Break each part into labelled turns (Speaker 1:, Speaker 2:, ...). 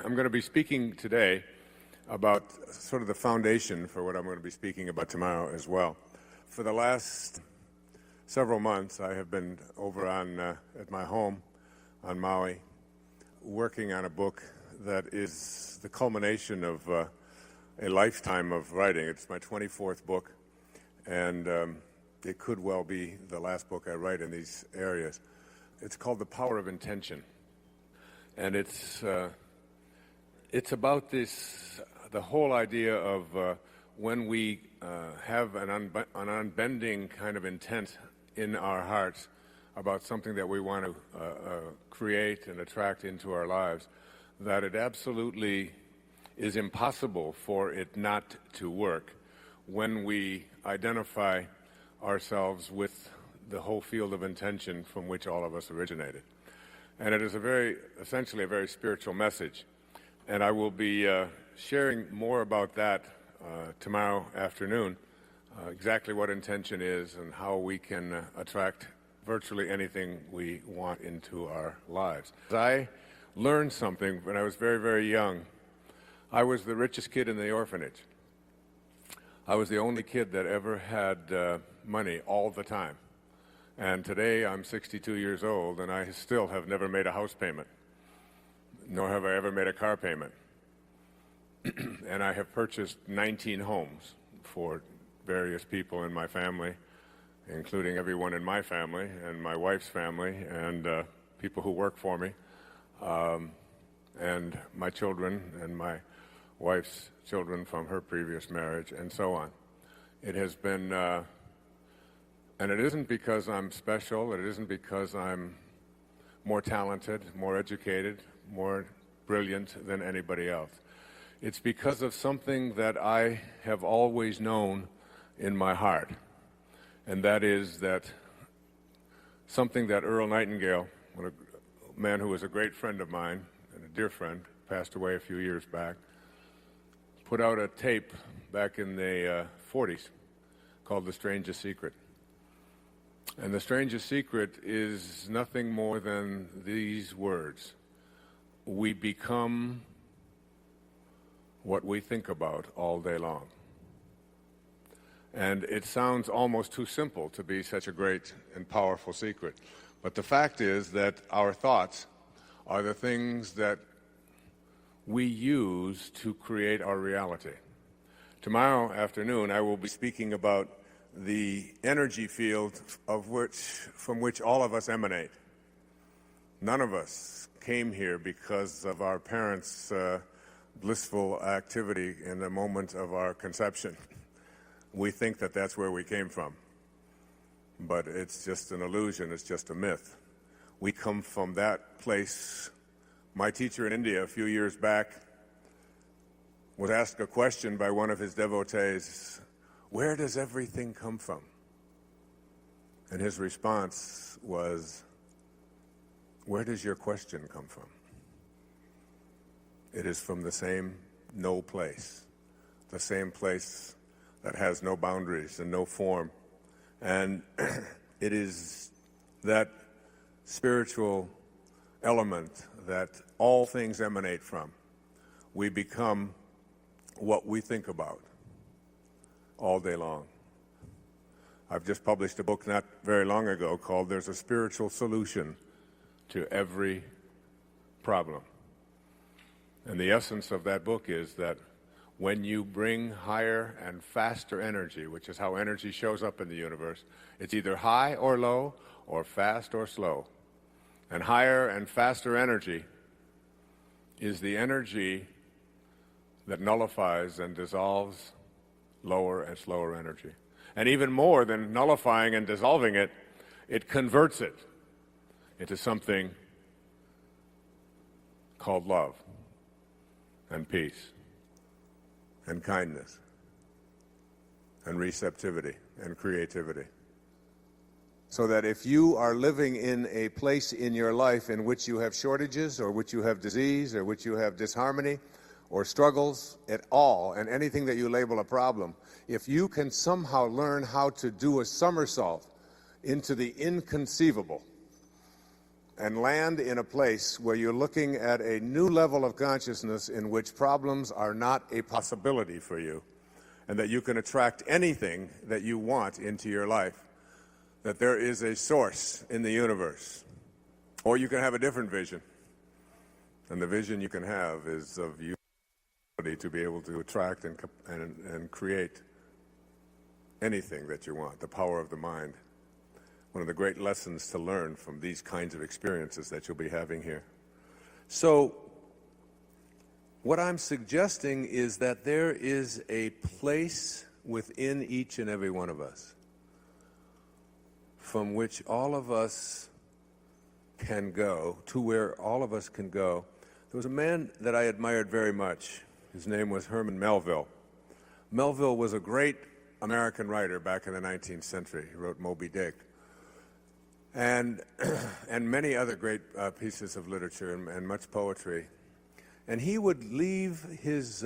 Speaker 1: I'm going to be speaking today about sort of the foundation for what I'm going to be speaking about tomorrow as well. For the last several months, I have been over at my home on Maui working on a book that is the culmination of a lifetime of writing. It's my 24th book, and it could well be the last book I write in these areas. It's called The Power of Intention, and it's about the whole idea of when we have an unbending kind of intent in our hearts about something that we want to create and attract into our lives, that it absolutely is impossible for it not to work when we identify ourselves with the whole field of intention from which all of us originated. And it is essentially a very spiritual message. And I will be sharing more about that tomorrow afternoon, exactly what intention is and how we can attract virtually anything we want into our lives. I learned something when I was very, very young. I was the richest kid in the orphanage. I was the only kid that ever had money all the time. And today I'm 62 years old, and I still have never made a house payment, nor have I ever made a car payment. And I have purchased 19 homes for various people in my family, including everyone in my family and my wife's family and people who work for me, and my children and my wife's children from her previous marriage, and so on. It has been, and it isn't because I'm special, it isn't because I'm more talented, more educated, more brilliant than anybody else. It's because of something that I have always known in my heart, and that is that something that Earl Nightingale, a man who was a great friend of mine and a dear friend, passed away a few years back, put out a tape back in the 40s called The Strangest Secret. And the strangest secret is nothing more than these words: we become what we think about all day long. And it sounds almost too simple to be such a great and powerful secret. But the fact is that our thoughts are the things that we use to create our reality. Tomorrow afternoon, I will be speaking about the energy field from which all of us emanate. None of us came here because of our parents' blissful activity in the moment of our conception. We think that that's where we came from, but it's just an illusion, it's just a myth. We come from that place. My teacher in India a few years back was asked a question by one of his devotees: where does everything come from? And his response was, where does your question come from? It is from the same no place, the same place that has no boundaries and no form. And it is that spiritual element that all things emanate from. We become what we think about all day long. I've just published a book not very long ago called There's a Spiritual Solution to Every Problem. And the essence of that book is that when you bring higher and faster energy, which is how energy shows up in the universe, it's either high or low, or fast or slow. And higher and faster energy is the energy that nullifies and dissolves lower and slower energy. And even more than nullifying and dissolving it, it converts it into something called love and peace and kindness and receptivity and creativity. So that if you are living in a place in your life in which you have shortages, or which you have disease, or which you have disharmony, or struggles at all, and anything that you label a problem, if you can somehow learn how to do a somersault into the inconceivable, and land in a place where you're looking at a new level of consciousness in which problems are not a possibility for you, and that you can attract anything that you want into your life, that there is a source in the universe. Or you can have a different vision, and the vision you can have is of you to be able to attract and create anything that you want, the power of the mind. One of the great lessons to learn from these kinds of experiences that you'll be having here. So, what I'm suggesting is that there is a place within each and every one of us from which all of us can go, to where all of us can go. There was a man that I admired very much. His name was Herman Melville. Melville was a great American writer back in the 19th century. He wrote Moby Dick. And many other great pieces of literature and much poetry. And he would leave his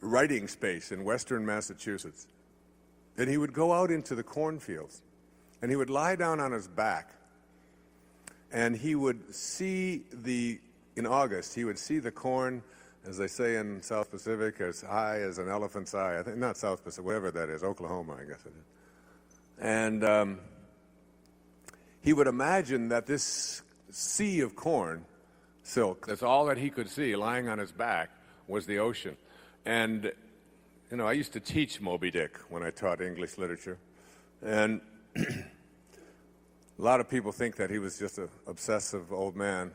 Speaker 1: writing space in western Massachusetts, and he would go out into the cornfields, and he would lie down on his back, and he would see in August, he would see the corn, as they say in South Pacific, as high as an elephant's eye. I think, not South Pacific, whatever that is, Oklahoma, I guess it is. And he would imagine that this sea of corn, silk, that's all that he could see lying on his back, was the ocean. And, you know, I used to teach Moby Dick when I taught English literature. And a lot of people think that he was just an obsessive old man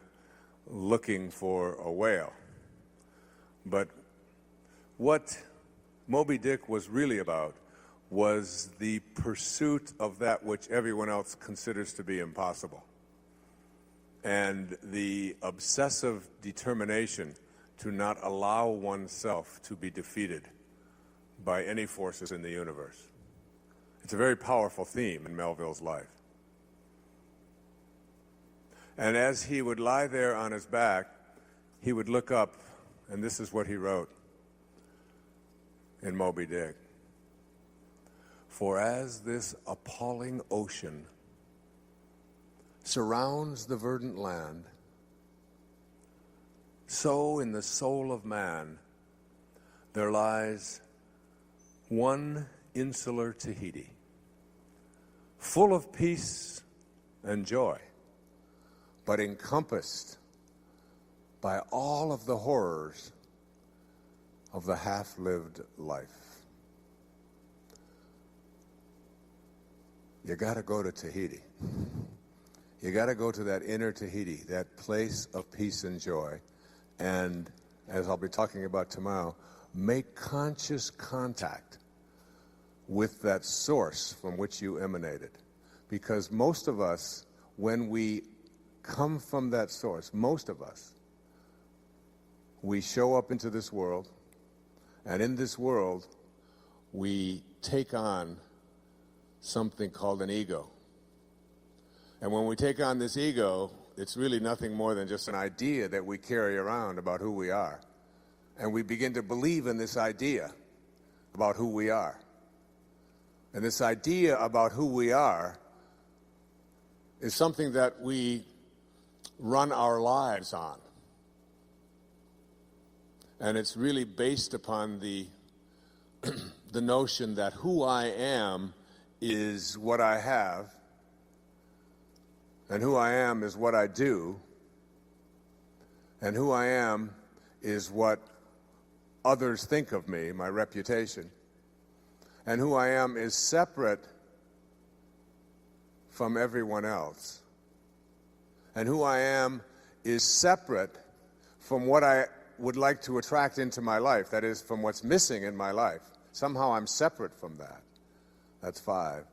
Speaker 1: looking for a whale. But what Moby Dick was really about was the pursuit of that which everyone else considers to be impossible, and the obsessive determination to not allow oneself to be defeated by any forces in the universe. It's a very powerful theme in Melville's life. And as he would lie there on his back, he would look up, and this is what he wrote in Moby Dick. For as this appalling ocean surrounds the verdant land, so in the soul of man there lies one insular Tahiti, full of peace and joy, but encompassed by all of the horrors of the half-lived life. You got to go to Tahiti. You got to go to that inner Tahiti, that place of peace and joy, and, as I'll be talking about tomorrow, make conscious contact with that source from which you emanated. Because most of us, when we come from that source, most of us, we show up into this world, and in this world, we take on something called an ego. And when we take on this ego, it's really nothing more than just an idea that we carry around about who we are. And we begin to believe in this idea about who we are. And this idea about who we are is something that we run our lives on. And it's really based upon the notion that who I am is what I have, and who I am is what I do, and who I am is what others think of me, my reputation, and who I am is separate from everyone else, and who I am is separate from what I would like to attract into my life, that is, from what's missing in my life. Somehow I'm separate from that. That's 5.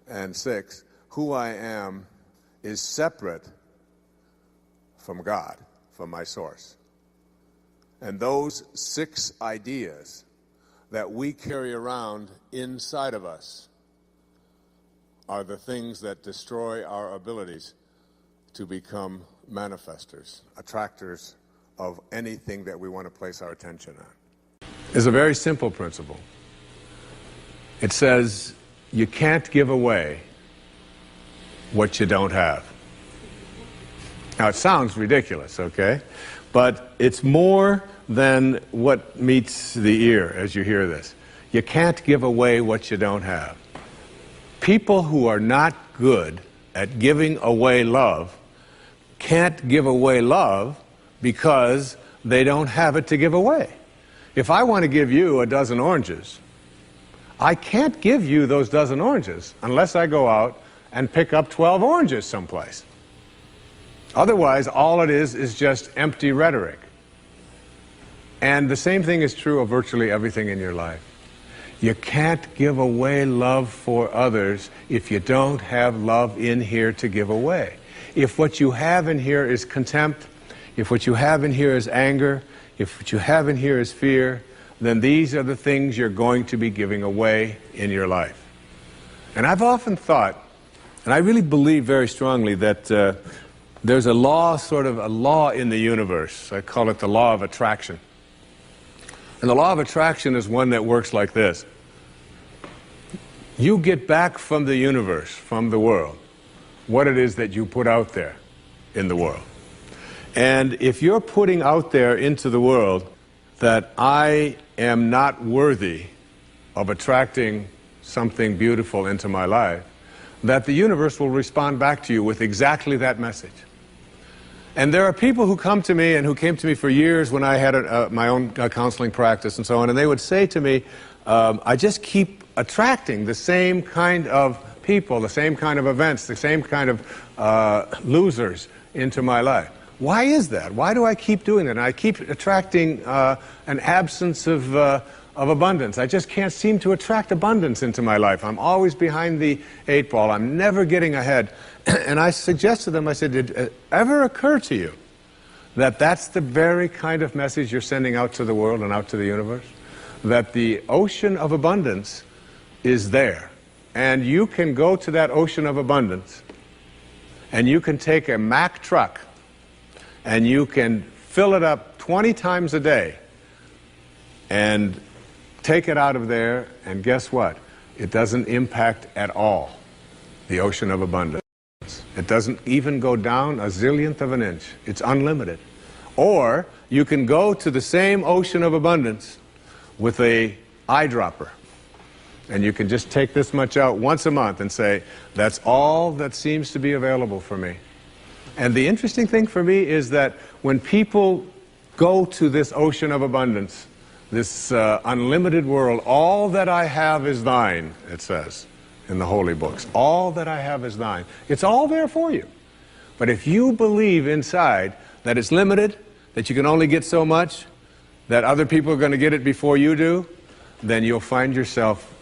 Speaker 1: And 6, who I am is separate from God, from my source. And those 6 ideas that we carry around inside of us are the things that destroy our abilities to become manifestors, attractors of anything that we want to place our attention on. It's a very simple principle. It says, you can't give away what you don't have. Now, it sounds ridiculous, okay? But it's more than what meets the ear as you hear this. You can't give away what you don't have. People who are not good at giving away love can't give away love because they don't have it to give away. If I want to give you a dozen oranges, I can't give you those dozen oranges unless I go out and pick up 12 oranges someplace. Otherwise, all it is just empty rhetoric. And the same thing is true of virtually everything in your life. You can't give away love for others if you don't have love in here to give away. If what you have in here is contempt, if what you have in here is anger, if what you have in here is fear, then these are the things you're going to be giving away in your life. And I've often thought, and I really believe very strongly that there's a law, sort of a law in the universe. I call it the law of attraction. And the law of attraction is one that works like this. You get back from the universe, from the world, what it is that you put out there in the world. And if you're putting out there into the world that I am not worthy of attracting something beautiful into my life, that the universe will respond back to you with exactly that message. And there are people who come to me and who came to me for years when I had my own counseling practice and so on, and they would say to me, I just keep attracting the same kind of people, the same kind of events, the same kind of losers into my life. Why is that? Why do I keep doing that? And I keep attracting an absence of abundance. I just can't seem to attract abundance into my life. I'm always behind the 8 ball. I'm never getting ahead. And I suggested to them, I said, did it ever occur to you that that's the very kind of message you're sending out to the world and out to the universe? That the ocean of abundance is there. And you can go to that ocean of abundance and you can take a Mack truck and you can fill it up 20 times a day and take it out of there, and guess what? It doesn't impact at all the ocean of abundance. It doesn't even go down a zillionth of an inch. It's unlimited. Or you can go to the same ocean of abundance with a eyedropper, and you can just take this much out once a month and say, that's all that seems to be available for me. And the interesting thing for me is that when people go to this ocean of abundance, this unlimited world, all that I have is thine, it says in the holy books. All that I have is thine. It's all there for you. But if you believe inside that it's limited, that you can only get so much, that other people are going to get it before you do, then you'll find yourself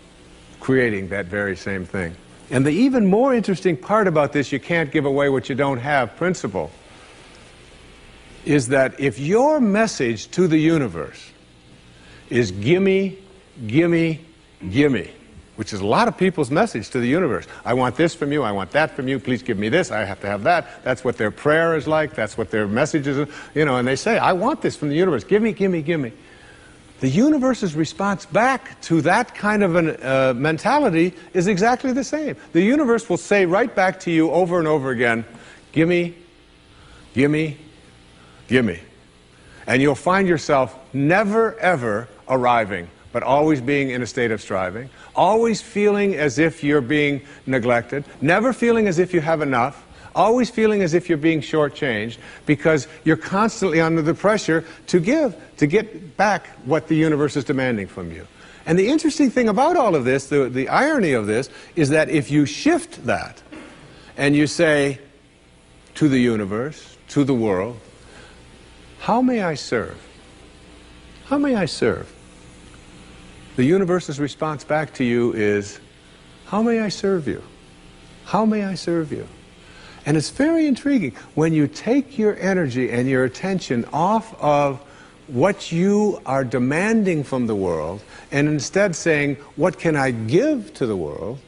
Speaker 1: creating that very same thing. And the even more interesting part about this, you can't give away what you don't have principle, is that if your message to the universe is gimme, gimme, gimme, which is a lot of people's message to the universe. I want this from you, I want that from you, please give me this, I have to have that. That's what their prayer is like, that's what their message is, you know, and they say, I want this from the universe, gimme, gimme, gimme. The universe's response back to that kind of a mentality is exactly the same. The universe will say right back to you over and over again, gimme, gimme, gimme. And you'll find yourself never ever arriving, but always being in a state of striving, always feeling as if you're being neglected, never feeling as if you have enough, always feeling as if you're being shortchanged, because you're constantly under the pressure to give, to get back what the universe is demanding from you. And the interesting thing about all of this, the irony of this, is that if you shift that and you say to the universe, to the world, how may I serve? How may I serve? The universe's response back to you is, how may I serve you? How may I serve you? And it's very intriguing. When you take your energy and your attention off of what you are demanding from the world, and instead saying, what can I give to the world?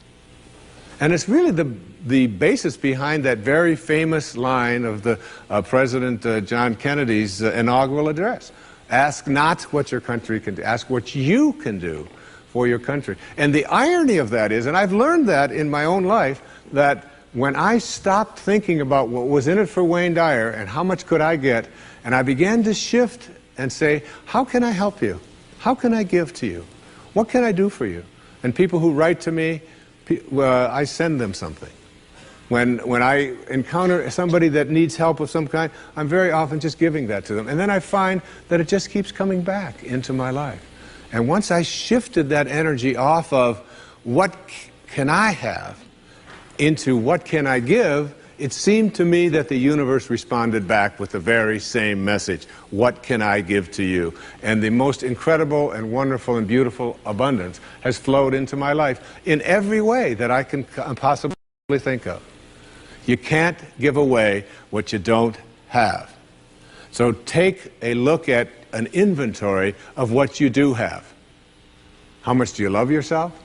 Speaker 1: And it's really the basis behind that very famous line of the President John Kennedy's inaugural address. Ask not what your country can do, ask what you can do for your country. And the irony of that is, and I've learned that in my own life, that when I stopped thinking about what was in it for Wayne Dyer and how much could I get, and I began to shift and say, how can I help you? How can I give to you? What can I do for you? And people who write to me, I send them something. When I encounter somebody that needs help of some kind, I'm very often just giving that to them. And then I find that it just keeps coming back into my life. And once I shifted that energy off of what can I have into what can I give, it seemed to me that the universe responded back with the very same message. What can I give to you? And the most incredible and wonderful and beautiful abundance has flowed into my life in every way that I can possibly think of. You can't give away what you don't have. So take a look at an inventory of what you do have. How much do you love yourself?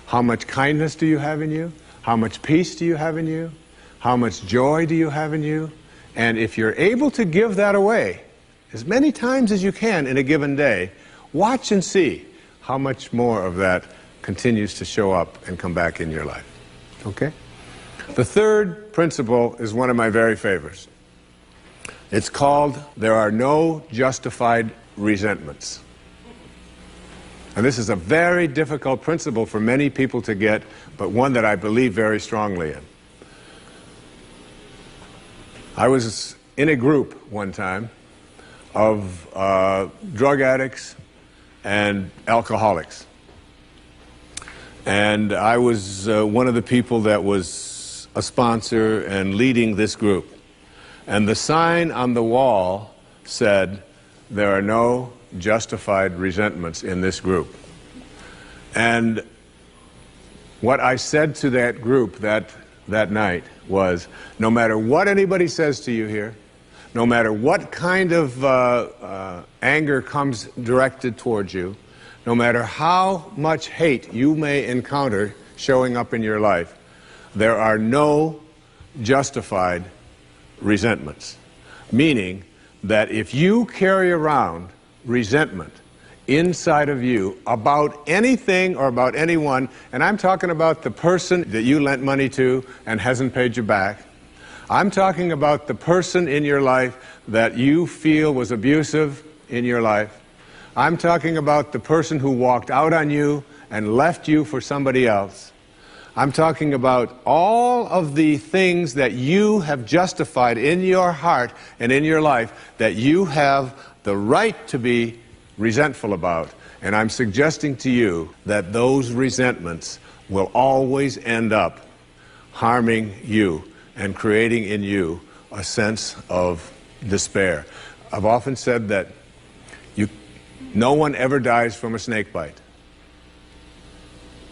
Speaker 1: How much kindness do you have in you? How much peace do you have in you? How much joy do you have in you? And if you're able to give that away as many times as you can in a given day, watch and see how much more of that continues to show up and come back in your life. Okay? The third principle is one of my very favorites. It's called, there are no justified resentments. And this is a very difficult principle for many people to get, but one that I believe very strongly in. I was in a group one time of drug addicts and alcoholics. And I was one of the people that was a sponsor and leading this group. And the sign on the wall said, there are no justified resentments in this group. And what I said to that group that night was, no matter what anybody says to you here, no matter what kind of anger comes directed towards you, no matter how much hate you may encounter showing up in your life, there are no justified resentments. Meaning that if you carry around resentment inside of you about anything or about anyone, and I'm talking about the person that you lent money to and hasn't paid you back, I'm talking about the person in your life that you feel was abusive in your life, I'm talking about the person who walked out on you and left you for somebody else, I'm talking about all of the things that you have justified in your heart and in your life that you have the right to be resentful about. And I'm suggesting to you that those resentments will always end up harming you and creating in you a sense of despair. I've often said that no one ever dies from a snake bite.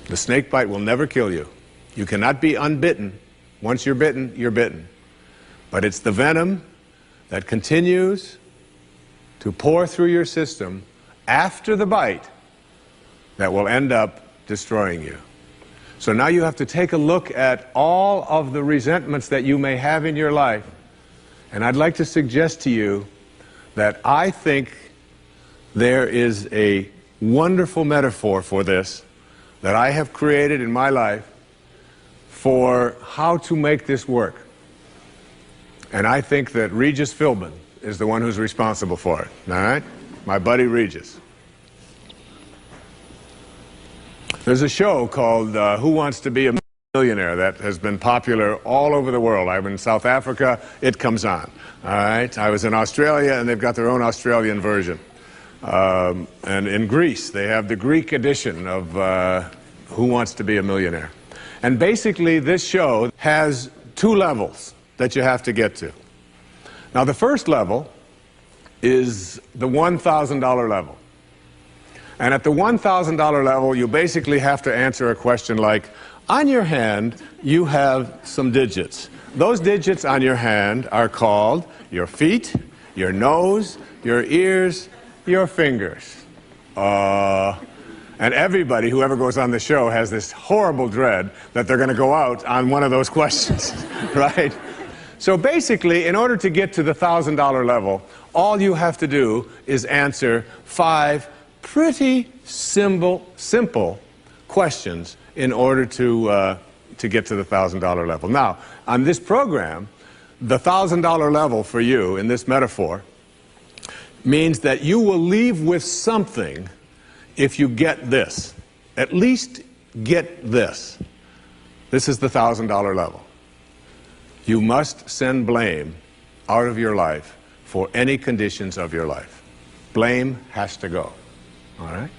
Speaker 1: The snake bite will never kill you. You cannot be unbitten. Once you're bitten, you're bitten. But it's the venom that continues to pour through your system after the bite that will end up destroying you. So now you have to take a look at all of the resentments that you may have in your life. And I'd like to suggest to you that I think there is a wonderful metaphor for this that I have created in my life for how to make this work. And I think that Regis Philbin is the one who's responsible for it, all right? My buddy Regis. There's a show called Who Wants to Be a Millionaire that has been popular all over the world. I'm in South Africa, it comes on, all right? I was in Australia, and they've got their own Australian version. And in Greece, they have the Greek edition of Who Wants to Be a Millionaire. And basically, this show has two levels that you have to get to. Now, the first level is the $1,000 level. And at the $1,000 level, you basically have to answer a question like, on your hand, you have some digits. Those digits on your hand are called your feet, your nose, your ears, your fingers. And everybody who ever goes on the show has this horrible dread that they're going to go out on one of those questions, right? So basically, in order to get to the $1,000 level, all you have to do is answer 5 pretty simple questions in order to to get to the $1,000 level. Now, on this program, the $1,000 level for you in this metaphor means that you will leave with something if you get this. At least get this. This is the $1,000 level. You must send blame out of your life for any conditions of your life. Blame has to go. All right?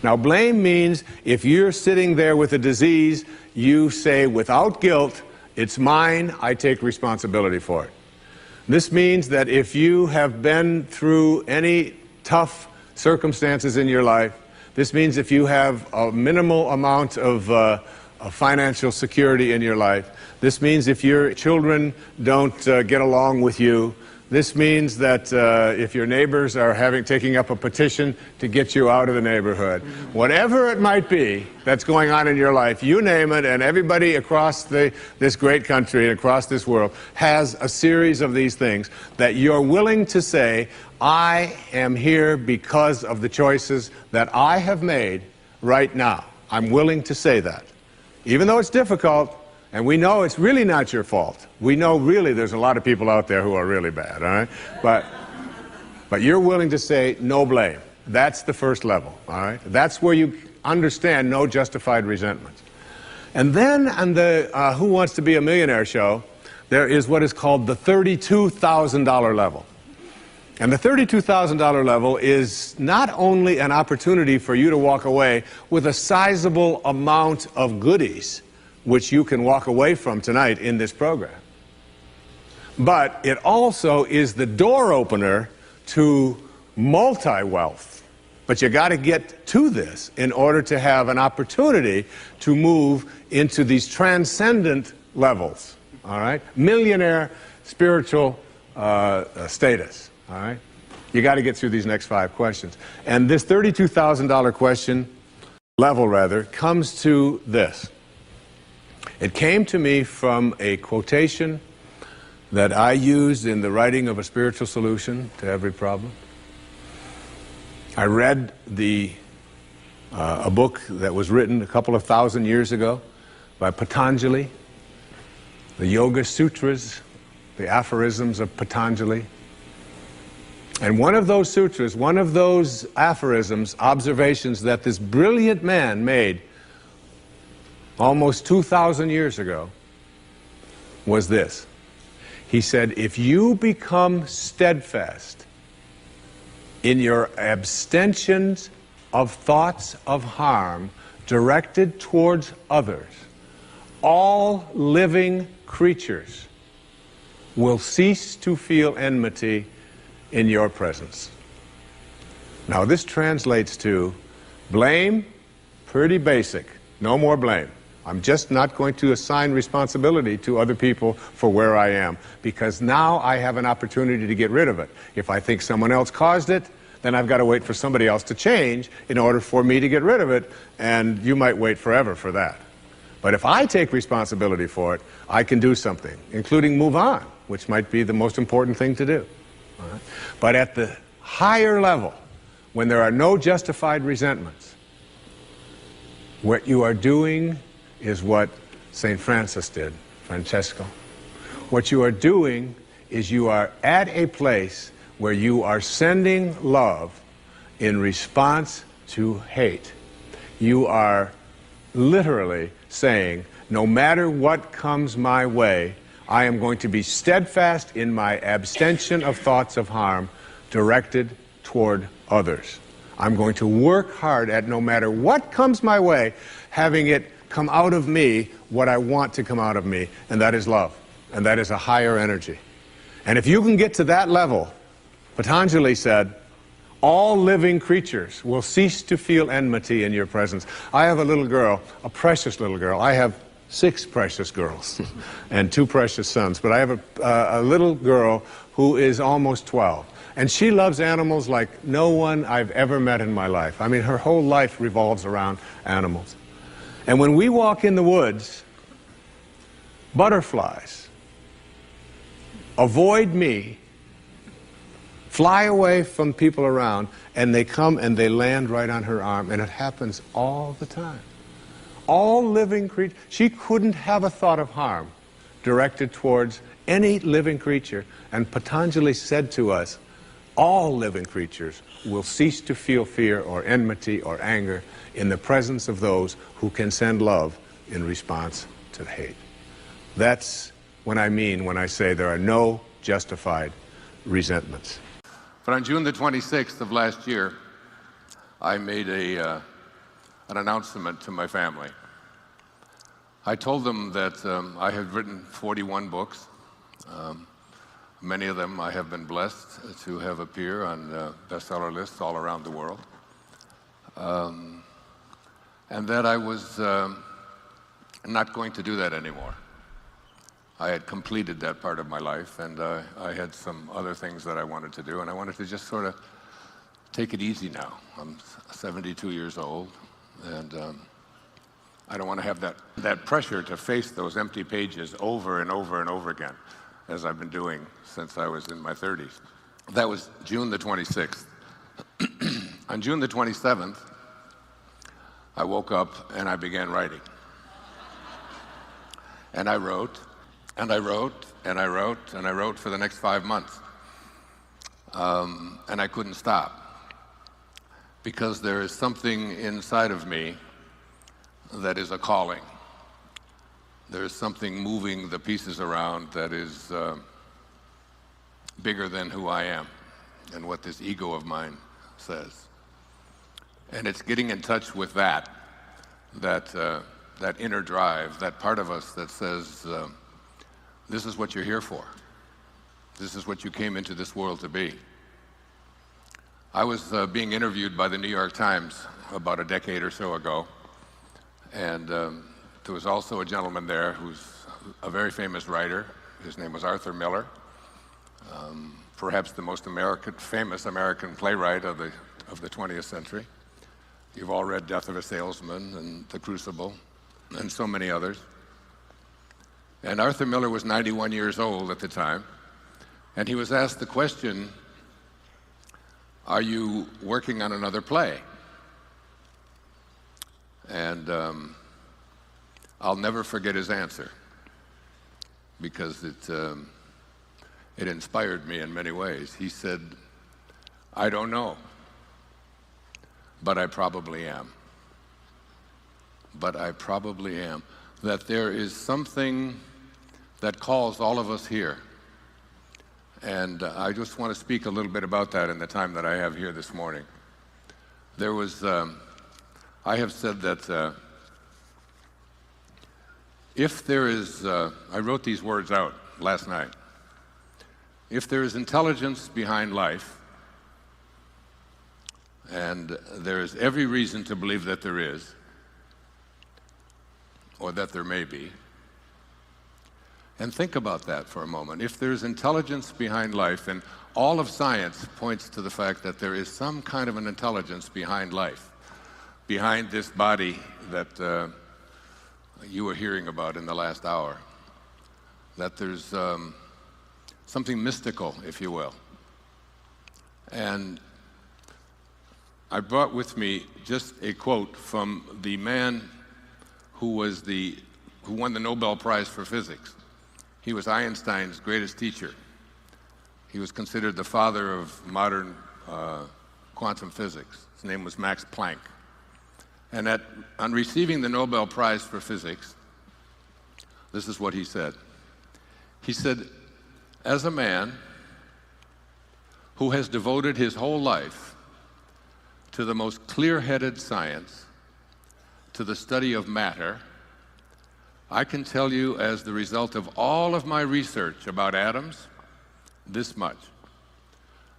Speaker 1: Now, blame means if you're sitting there with a disease, you say without guilt, it's mine, I take responsibility for it. This means that if you have been through any tough circumstances in your life, this means if you have a minimal amount of financial security in your life, this means if your children don't get along with you, this means that if your neighbors are taking up a petition to get you out of the neighborhood, whatever it might be that's going on in your life, you name it, and everybody across this great country and across this world has a series of these things that you're willing to say, I am here because of the choices that I have made right now. I'm willing to say that. Even though it's difficult, and we know it's really not your fault. We know really there's a lot of people out there who are really bad, all right? But you're willing to say no blame. That's the first level, all right? That's where you understand no justified resentment. And then on the Who Wants to Be a Millionaire show, there is what is called the $32,000 level. And the $32,000 level is not only an opportunity for you to walk away with a sizable amount of goodies, which you can walk away from tonight in this program, but it also is the door opener to multi-wealth. But you got to get to this in order to have an opportunity to move into these transcendent levels, all right? Millionaire spiritual status, all right? You got to get through these next 5 questions. And this $32,000 question, level rather, comes to this. It came to me from a quotation that I used in the writing of A Spiritual Solution to Every Problem. I read a book that was written a couple of thousand years ago by Patanjali, the Yoga Sutras, the aphorisms of Patanjali. And one of those sutras, one of those aphorisms, observations that this brilliant man made almost 2,000 years ago, was this. He said, if you become steadfast in your abstentions of thoughts of harm directed towards others, all living creatures will cease to feel enmity in your presence. Now this translates to blame, pretty basic, no more blame. I'm just not going to assign responsibility to other people for where I am, because now I have an opportunity to get rid of it. If I think someone else caused it, then I've got to wait for somebody else to change in order for me to get rid of it, and you might wait forever for that. But if I take responsibility for it, I can do something, including move on, which might be the most important thing to do. All right? But at the higher level, when there are no justified resentments, what you are doing is what St. Francis did, Francesco. What you are doing is you are at a place where you are sending love in response to hate. You are literally saying, no matter what comes my way, I am going to be steadfast in my abstention of thoughts of harm directed toward others. I'm going to work hard at, no matter what comes my way, having it come out of me what I want to come out of me, and that is love, and that is a higher energy. And if you can get to that level, Patanjali said, all living creatures will cease to feel enmity in your presence. I have a little girl, a precious little girl. I have 6 precious girls and 2 precious sons, but I have a little girl who is almost 12. And she loves animals like no one I've ever met in my life. I mean, her whole life revolves around animals. And when we walk in the woods, butterflies avoid me, fly away from people around, and they come and they land right on her arm. And it happens all the time. All living creatures, she couldn't have a thought of harm directed towards any living creature. And Patanjali said to us, all living creatures will cease to feel fear or enmity or anger in the presence of those who can send love in response to hate. That's what I mean when I say there are no justified resentments.
Speaker 2: But on June the 26th of last year, I made an announcement to my family. I told them that I had written 41 books. Many of them I have been blessed to have appear on bestseller lists all around the world. And that I was not going to do that anymore. I had completed that part of my life, and I had some other things that I wanted to do, and I wanted to just sort of take it easy now. I'm 72 years old, and I don't want to have that pressure to face those empty pages over and over and over again, as I've been doing since I was in my 30s. That was June the 26th. On June the 27th, I woke up and I began writing. And I wrote, and I wrote, and I wrote, and I wrote for the next 5 months. And I couldn't stop, because there is something inside of me that is a calling. There is something moving the pieces around that is bigger than who I am and what this ego of mine says. And it's getting in touch with that inner drive, that part of us that says, this is what you're here for. This is what you came into this world to be. I was being interviewed by the New York Times about a decade or so ago, and there was also a gentleman there who's a very famous writer. His name was Arthur Miller, perhaps the most famous American playwright of the 20th century. You've all read Death of a Salesman and The Crucible and so many others. And Arthur Miller was 91 years old at the time, and he was asked the question, are you working on another play? And I'll never forget his answer, because it inspired me in many ways. He said, I don't know, but I probably am. But I probably am. That there is something that calls all of us here. And I just want to speak a little bit about that in the time that I have here this morning. There was, I have said that if there is, I wrote these words out last night. If there is intelligence behind life, and there is every reason to believe that there is, or that there may be, and think about that for a moment. If there's intelligence behind life, and all of science points to the fact that there is some kind of an intelligence behind life, behind this body that you were hearing about in the last hour, that there's something mystical, if you will. And I brought with me just a quote from the man who won the Nobel Prize for Physics. He was Einstein's greatest teacher. He was considered the father of modern quantum physics. His name was Max Planck. And on receiving the Nobel Prize for Physics, this is what he said. He said, as a man who has devoted his whole life to the most clear-headed science, to the study of matter, I can tell you, as the result of all of my research about atoms, this much,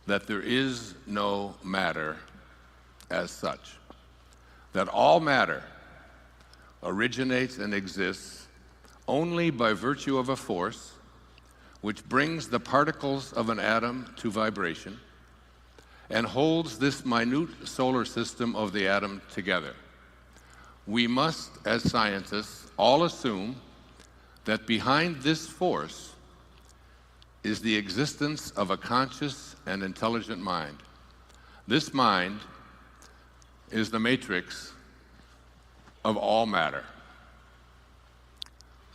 Speaker 2: that there is no matter as such. That all matter originates and exists only by virtue of a force which brings the particles of an atom to vibration and holds this minute solar system of the atom together. We must, as scientists, all assume that behind this force is the existence of a conscious and intelligent mind. This mind is the matrix of all matter.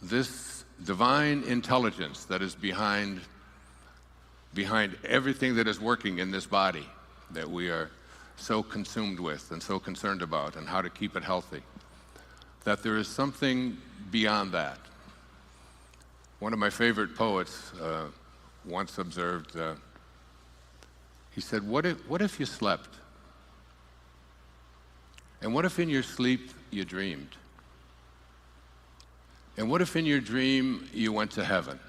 Speaker 2: this divine intelligence that is behind everything that is working in this body that we are so consumed with and so concerned about, and how to keep it healthy, that there is something beyond that. One of my favorite poets once observed, he said, what if you slept? And what if in your sleep you dreamed? And what if in your dream you went to heaven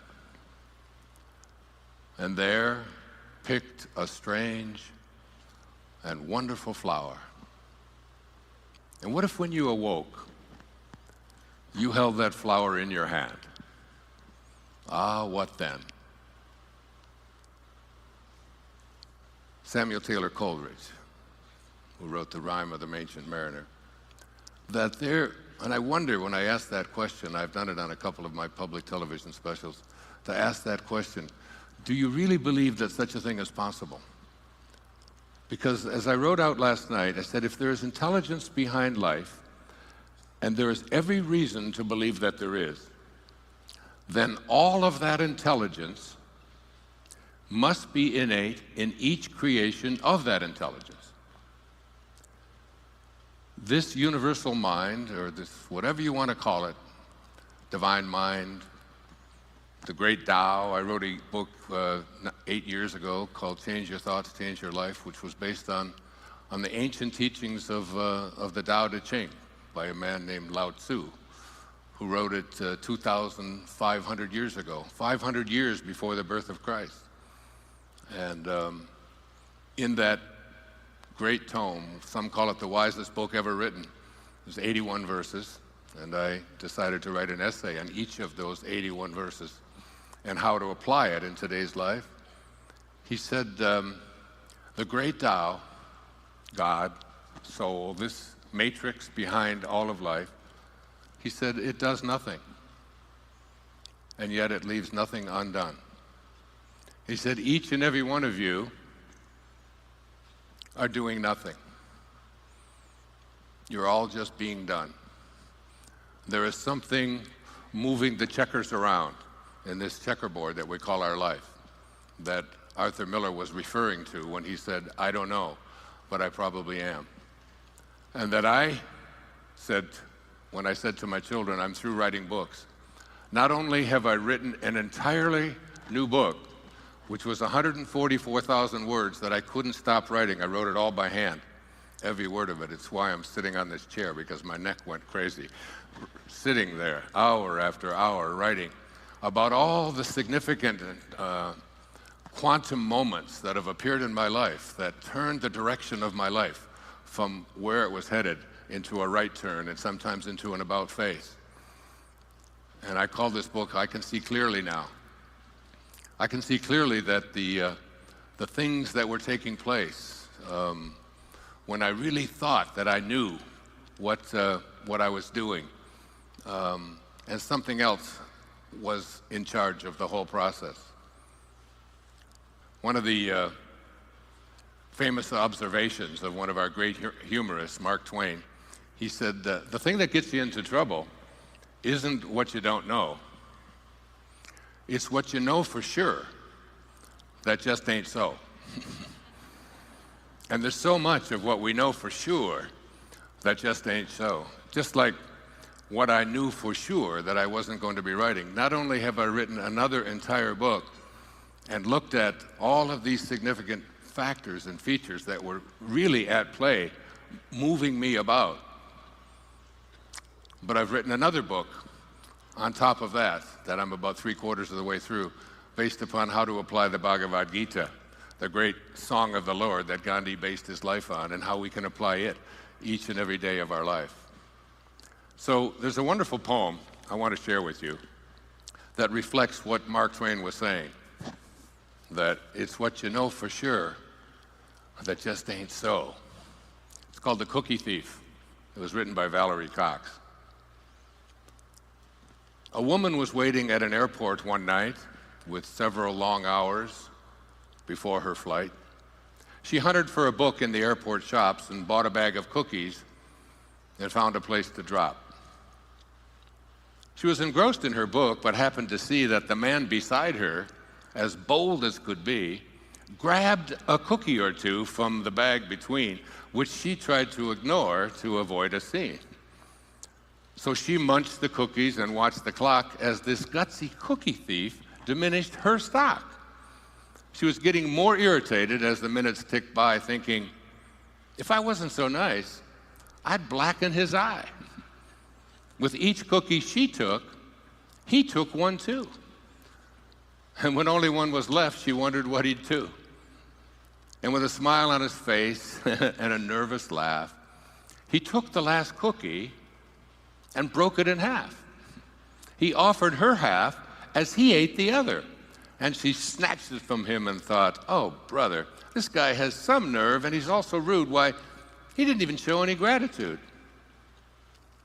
Speaker 2: and there picked a strange and wonderful flower? And what if when you awoke, you held that flower in your hand? Ah, what then? Samuel Taylor Coleridge, who wrote The Rime of the Ancient Mariner, and I wonder when I ask that question, I've done it on a couple of my public television specials, to ask that question, do you really believe that such a thing is possible? Because as I wrote out last night, I said, if there is intelligence behind life, and there is every reason to believe that there is, then all of that intelligence must be innate in each creation of that intelligence. This universal mind, or this, whatever you want to call it, divine mind, the great Tao. I wrote a book 8 years ago called Change Your Thoughts, Change Your Life, which was based on the ancient teachings of the Tao Te Ching by a man named Lao Tzu, who wrote it 2,500 years ago, 500 years before the birth of Christ. And in that great tome, some call it the wisest book ever written, there's 81 verses, and I decided to write an essay on each of those 81 verses and how to apply it in today's life. He said, the great Tao, God, soul, this matrix behind all of life, he said, it does nothing, and yet it leaves nothing undone. He said, each and every one of you are doing nothing. You're all just being done. There is something moving the checkers around in this checkerboard that we call our life, that Arthur Miller was referring to when he said, I don't know, but I probably am. And that I said, when I said to my children, I'm through writing books, not only have I written an entirely new book, which was 144,000 words that I couldn't stop writing. I wrote it all by hand, every word of it. It's why I'm sitting on this chair, because my neck went crazy, sitting there hour after hour writing about all the significant quantum moments that have appeared in my life that turned the direction of my life from where it was headed into a right turn and sometimes into an about face. And I call this book, I Can See Clearly Now. I can see clearly that the things that were taking place when I really thought that I knew what I was doing, and something else was in charge of the whole process. One of the famous observations of one of our great humorists, Mark Twain, he said, the thing that gets you into trouble isn't what you don't know. It's what you know for sure that just ain't so. And there's so much of what we know for sure that just ain't so. Just like what I knew for sure that I wasn't going to be writing. Not only have I written another entire book and looked at all of these significant factors and features that were really at play, moving me about, but I've written another book on top of that I'm about 3/4 of the way through, based upon how to apply the Bhagavad Gita, the great song of the Lord that Gandhi based his life on, and how we can apply it each and every day of our life. So there's a wonderful poem I want to share with you that reflects what Mark Twain was saying, that it's what you know for sure that just ain't so. It's called The Cookie Thief. It was written by Valerie Cox. A woman was waiting at an airport one night with several long hours before her flight. She hunted for a book in the airport shops and bought a bag of cookies and found a place to drop. She was engrossed in her book, but happened to see that the man beside her, as bold as could be, grabbed a cookie or two from the bag between, which she tried to ignore to avoid a scene. So she munched the cookies and watched the clock as this gutsy cookie thief diminished her stock. She was getting more irritated as the minutes ticked by, thinking, if I wasn't so nice, I'd blacken his eye. With each cookie she took, he took one too. And when only one was left, she wondered what he'd do. And with a smile on his face and a nervous laugh, he took the last cookie and broke it in half. He offered her half as he ate the other. And she snatched it from him and thought, oh, brother, this guy has some nerve, and he's also rude. Why, he didn't even show any gratitude.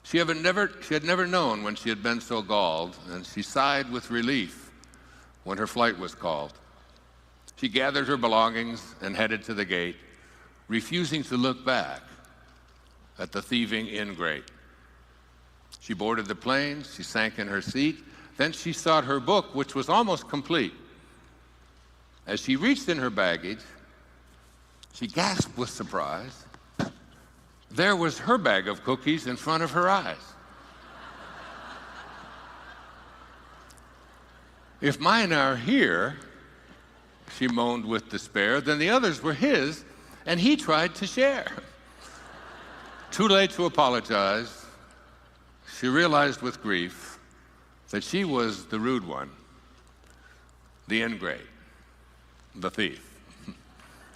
Speaker 2: She had never known when she had been so galled, and she sighed with relief when her flight was called. She gathered her belongings and headed to the gate, refusing to look back at the thieving ingrate. She boarded the plane, she sank in her seat, then she sought her book, which was almost complete. As she reached in her baggage, she gasped with surprise. There was her bag of cookies in front of her eyes. If mine are here, she moaned with despair, then the others were his, and he tried to share. Too late to apologize, she realized with grief that she was the rude one, the ingrate, the thief. Isn't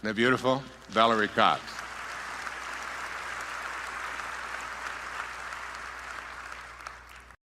Speaker 2: that beautiful? Valerie Cox.